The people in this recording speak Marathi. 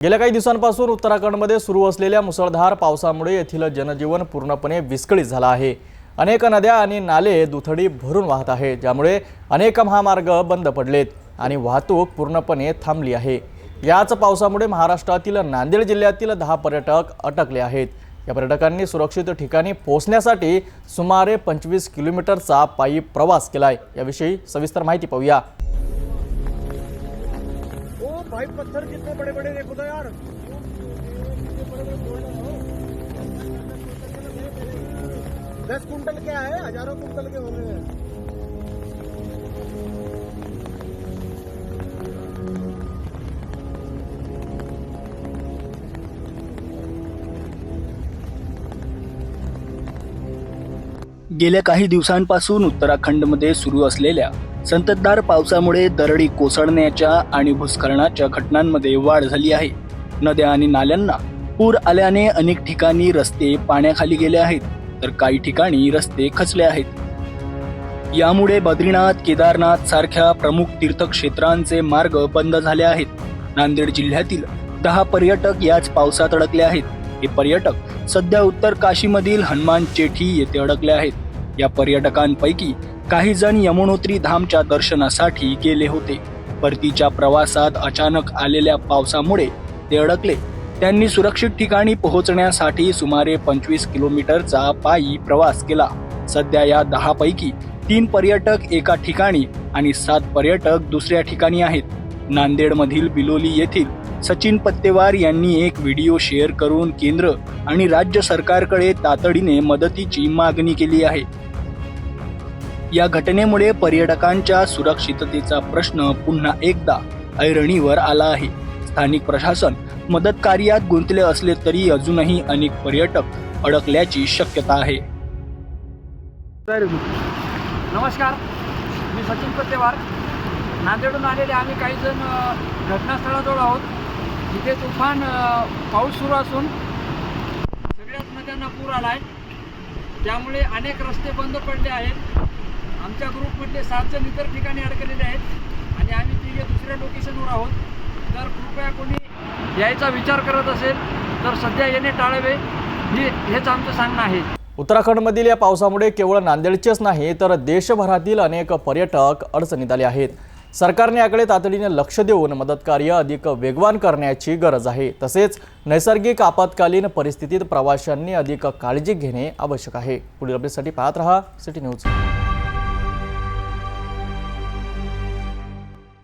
गेल्या काही दिवसांपासून उत्तराखंडमध्ये सुरू असलेल्या मुसळधार पावसामुळे येथील जनजीवन पूर्णपणे विस्कळीत झालं आहे। अनेक नद्या आणि नाले दुथडी भरून वाहत आहेत, ज्यामुळे अनेक महामार्ग बंद पडलेत आणि वाहतूक पूर्णपणे थांबली आहे। याच पावसामुळे महाराष्ट्रातील नांदेड जिल्ह्यातील 10 पर्यटक अटकले आहेत। या पर्यटकांनी सुरक्षित ठिकाणी पोहोचण्यासाठी सुमारे 25 किलोमीटरचा पायी प्रवास केलाय। याविषयी सविस्तर माहिती पाहूया। भाई पत्थर कितने बड़े बड़े देखो तो यार। 10 कुंटल क्या है, हजारों कुंटल के हो गए हैं। गेल्या काही दिवसांपासून उत्तराखंडमध्ये सुरू असलेल्या संततधार पावसामुळे दरडी कोसळण्याच्या आणि भूस्खलनाच्या घटनांमध्ये वाढ झाली आहे। नद्या आणि नाल्यांना पूर आल्याने अनेक ठिकाणी रस्ते पाण्याखाली गेले आहेत, तर काही ठिकाणी रस्ते खचले आहेत। यामुळे बद्रीनाथ, केदारनाथ सारख्या प्रमुख तीर्थक्षेत्रांचे मार्ग बंद झाले आहेत। नांदेड जिल्ह्यातील 10 पर्यटक याच पावसात अडकले आहेत। हे पर्यटक सध्या उत्तर काशीमधील हनुमान चेठी येथे अडकले आहेत। या पर्यटकांपैकी काही जण यमुनोत्री धामच्या दर्शनासाठी गेले होते। परतीच्या प्रवासात अचानक आलेल्या पावसामुळे ते अडकले। त्यांनी सुरक्षित ठिकाणी पोहोचण्यासाठी सुमारे 25 किलोमीटरचा पायी प्रवास केला। सध्या या 10 पैकी 3 पर्यटक एका ठिकाणी आणि 7 पर्यटक दुसऱ्या ठिकाणी आहेत। नांदेडमधील बिलोली येथील सचिन पत्तेवार यांनी एक व्हिडिओ शेअर करून केंद्र आणि राज्य सरकारकडे तातडीने मदतीची मागणी केली आहे। या घटनेमुळे पर्यटकांच्या सुरक्षिततेचा प्रश्न पुन्हा एकदा ऐरणीवर आला आहे। स्थानिक प्रशासन मदत कार्यात गुंतले असले तरी अजूनही अनेक पर्यटक अडकल्याची शक्यता आहे। नमस्कार, मी सचिन पत्तेवार। नांदेडहून आलेले आम्ही काही जण घटनास्थळाजवळ आहोत, जिथे तुफान पाऊस सुरू असून सगळ्याच नद्यांना पूर आला आहे। त्यामुळे अनेक रस्ते बंद पडले आहेत। आमच्या ग्रुपमधले 7 जण इतर ठिकाणी अडकलेले आहेत आणि आम्ही तिघे दुसऱ्या लोकेशनवर आहोत। जर कृपया कोणी यायचा विचार करत असेल तर सध्या येणे टाळावे, हेच आमचं सांगणं आहे। उत्तराखंडमधील या पावसामुळे केवळ नांदेडचेच नाही तर देशभरातील अनेक पर्यटक अडचणीत आले आहेत। सरकारने याकडे तातडीने लक्ष देऊन मदत कार्य अधिक वेगवान करण्याची गरज आहे। तसेच नैसर्गिक आपत्कालीन परिस्थितीत प्रवाशांनी अधिक काळजी घेणे आवश्यक आहे। पुढील अपडेटसाठी पाहत रहा सिटी न्यूज।